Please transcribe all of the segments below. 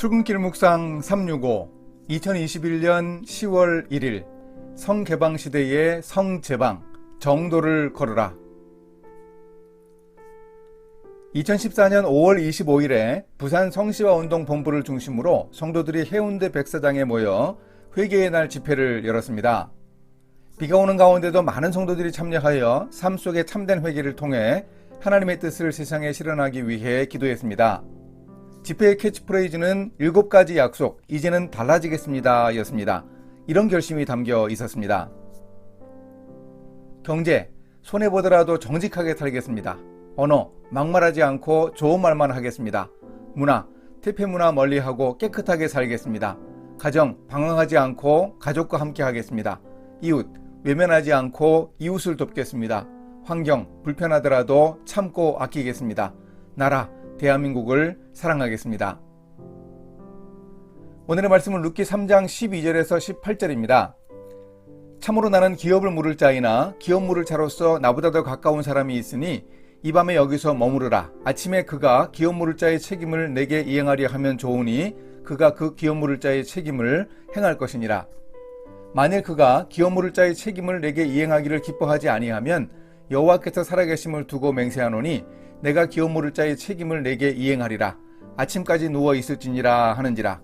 출근길 묵상 365 2021년 10월 1일 성개방시대의 성제방 정도를 걸으라. 2014년 5월 25일에 부산 성시화운동본부를 중심으로 성도들이 해운대 백사장에 모여 회개의 날 집회를 열었습니다. 비가 오는 가운데도 많은 성도들이 참여하여 삶 속의 참된 회개를 통해 하나님의 뜻을 세상에 실현하기 위해 기도했습니다. 집회의 캐치프레이즈는 7가지 약속, 이제는 달라지겠습니다 였습니다. 이런 결심이 담겨 있었습니다. 경제, 손해보더라도 정직하게 살겠습니다. 언어, 막말하지 않고 좋은 말만 하겠습니다. 문화, 퇴폐문화 멀리하고 깨끗하게 살겠습니다. 가정, 방황하지 않고 가족과 함께 하겠습니다. 이웃, 외면하지 않고 이웃을 돕겠습니다. 환경, 불편하더라도 참고 아끼겠습니다. 나라, 대한민국을 사랑하겠습니다. 오늘의 말씀은 룻기 3장 12절에서 18절입니다. 참으로 나는 기업을 물을 자이나 기업 물을 자로서 나보다 더 가까운 사람이 있으니 이 밤에 여기서 머무르라. 아침에 그가 기업 물을 자의 책임을 내게 이행하려 하면 좋으니 그가 그 기업 물을 자의 책임을 행할 것이니라. 만일 그가 기업 물을 자의 책임을 내게 이행하기를 기뻐하지 아니하면 여호와께서 살아계심을 두고 맹세하노니 내가 기업 물을 자의 책임을 내게 이행하리라. 아침까지 누워 있을지니라 하는지라.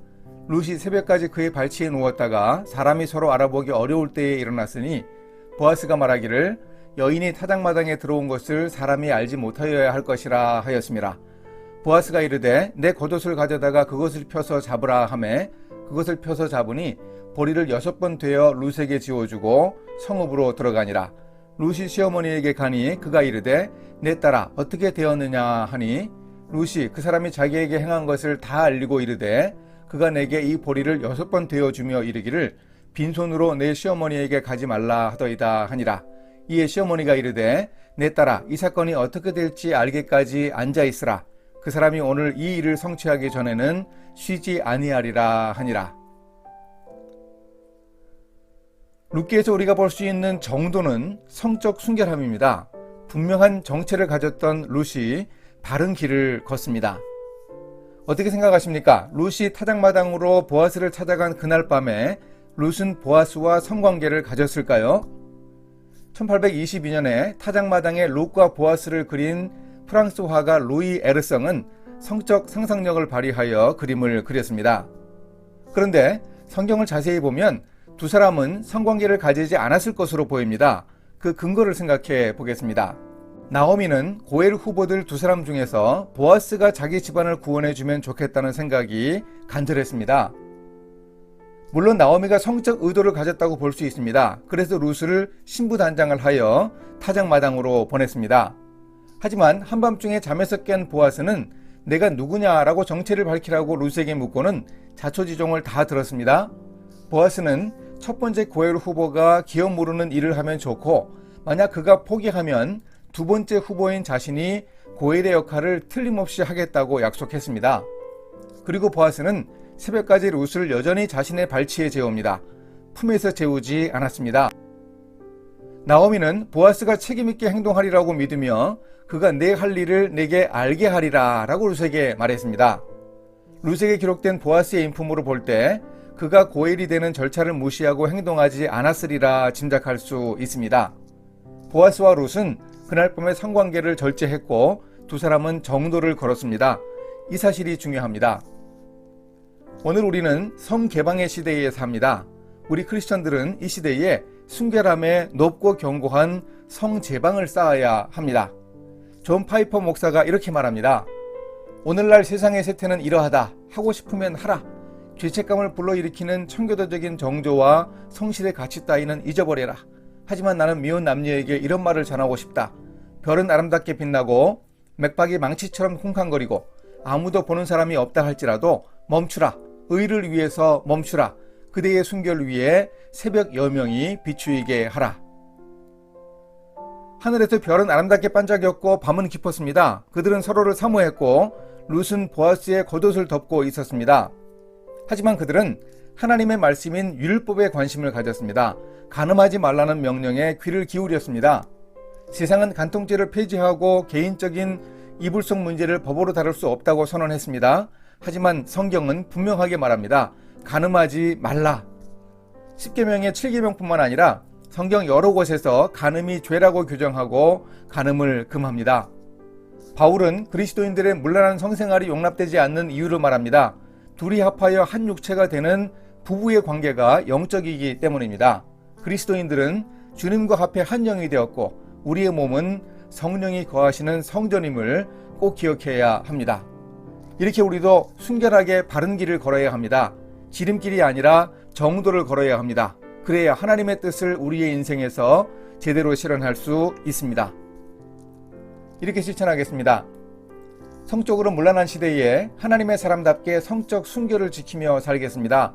룻이 새벽까지 그의 발치에 누웠다가 사람이 서로 알아보기 어려울 때에 일어났으니 보아스가 말하기를 여인이 타작마당에 들어온 것을 사람이 알지 못하여야 할 것이라 하였음이라. 보아스가 이르되 내 겉옷을 가져다가 그것을 펴서 잡으라 하매 그것을 펴서 잡으니 보리를 6번 되어 룻에게 지워주고 성읍으로 들어가니라. 룻이 시어머니에게 가니 그가 이르되 내 딸아 어떻게 되었느냐 하니 룻이 그 사람이 자기에게 행한 것을 다 알리고 이르되 그가 내게 이 보리를 6번 되어주며 이르기를 빈손으로 내 시어머니에게 가지 말라 하더이다 하니라. 이에 시어머니가 이르되 내 딸아 이 사건이 어떻게 될지 알기까지 앉아있으라. 그 사람이 오늘 이 일을 성취하기 전에는 쉬지 아니하리라 하니라. 룻기에서 우리가 볼 수 있는 정도는 성적 순결함입니다. 분명한 정체를 가졌던 룻이 바른 길을 걷습니다. 어떻게 생각하십니까? 룻이 타작마당으로 보아스를 찾아간 그날 밤에 룻은 보아스와 성관계를 가졌을까요? 1822년에 타작마당에 룻과 보아스를 그린 프랑스 화가 루이 에르성은 성적 상상력을 발휘하여 그림을 그렸습니다. 그런데 성경을 자세히 보면 두 사람은 성관계를 가지지 않았을 것으로 보입니다. 그 근거를 생각해 보겠습니다. 나오미는 고엘 후보들 두 사람 중에서 보아스가 자기 집안을 구원해주면 좋겠다는 생각이 간절했습니다. 물론 나오미가 성적 의도를 가졌다고 볼 수 있습니다. 그래서 룻을 신부단장을 하여 타작마당으로 보냈습니다. 하지만 한밤중에 잠에서 깬 보아스는 내가 누구냐라고 정체를 밝히라고 룻에게 묻고는 자초지종을 다 들었습니다. 보아스는 첫 번째 고엘 후보가 기업 모르는 일을 하면 좋고 만약 그가 포기하면 두 번째 후보인 자신이 고엘의 역할을 틀림없이 하겠다고 약속했습니다. 그리고 보아스는 새벽까지 룻을 여전히 자신의 발치에 재웁니다. 품에서 재우지 않았습니다. 나오미는 보아스가 책임있게 행동하리라고 믿으며 그가 내 할 일을 내게 알게 하리라 라고 룻에게 말했습니다. 룻에게 기록된 보아스의 인품으로 볼 때 그가 고엘이 되는 절차를 무시하고 행동하지 않았으리라 짐작할 수 있습니다. 보아스와 룻은 그날 밤에 성관계를 절제했고 두 사람은 정도를 걸었습니다. 이 사실이 중요합니다. 오늘 우리는 성개방의 시대에 삽니다. 우리 크리스천들은 이 시대에 순결함에 높고 견고한 성제방을 쌓아야 합니다. 존 파이퍼 목사가 이렇게 말합니다. 오늘날 세상의 세태는 이러하다. 하고 싶으면 하라. 죄책감을 불러일으키는 청교도적인 정조와 성실의 가치 따위는 잊어버려라. 하지만 나는 미혼 남녀에게 이런 말을 전하고 싶다. 별은 아름답게 빛나고 맥박이 망치처럼 쿵쾅거리고 아무도 보는 사람이 없다 할지라도 멈추라. 의를 위해서 멈추라. 그대의 순결 위에 새벽 여명이 비추이게 하라. 하늘에서 별은 아름답게 반짝였고 밤은 깊었습니다. 그들은 서로를 사모했고 룻은 보아스의 겉옷을 덮고 있었습니다. 하지만 그들은 하나님의 말씀인 율법에 관심을 가졌습니다. 간음하지 말라는 명령에 귀를 기울였습니다. 세상은 간통죄를 폐지하고 개인적인 이불속 문제를 법으로 다룰 수 없다고 선언했습니다. 하지만 성경은 분명하게 말합니다. 간음하지 말라. 10계명의 7계명뿐만 아니라 성경 여러 곳에서 간음이 죄라고 규정하고 간음을 금합니다. 바울은 그리스도인들의 문란한 성생활이 용납되지 않는 이유를 말합니다. 둘이 합하여 한 육체가 되는 부부의 관계가 영적이기 때문입니다. 그리스도인들은 주님과 합해 한 영이 되었고 우리의 몸은 성령이 거하시는 성전임을 꼭 기억해야 합니다. 이렇게 우리도 순결하게 바른 길을 걸어야 합니다. 지름길이 아니라 정도를 걸어야 합니다. 그래야 하나님의 뜻을 우리의 인생에서 제대로 실현할 수 있습니다. 이렇게 실천하겠습니다. 성적으로 문란한 시대에 하나님의 사람답게 성적 순결을 지키며 살겠습니다.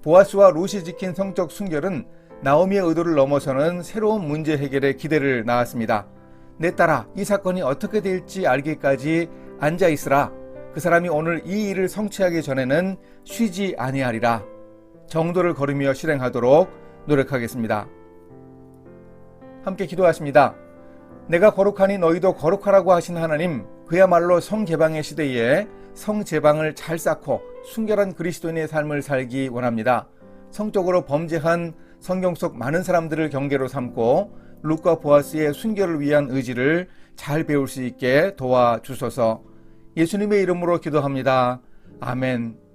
보아스와 룻이 지킨 성적 순결은 나오미의 의도를 넘어서는 새로운 문제 해결에 기대를 낳았습니다. 내 딸아, 이 사건이 어떻게 될지 알기까지 앉아 있으라. 그 사람이 오늘 이 일을 성취하기 전에는 쉬지 아니하리라. 정도를 걸으며 실행하도록 노력하겠습니다. 함께 기도하십니다. 내가 거룩하니 너희도 거룩하라고 하신 하나님, 그야말로 성개방의 시대에 성제방을 잘 쌓고 순결한 그리스도인의 삶을 살기 원합니다. 성적으로 범죄한 성경 속 많은 사람들을 경계로 삼고 룻과 보아스의 순결을 위한 의지를 잘 배울 수 있게 도와주소서. 예수님의 이름으로 기도합니다. 아멘.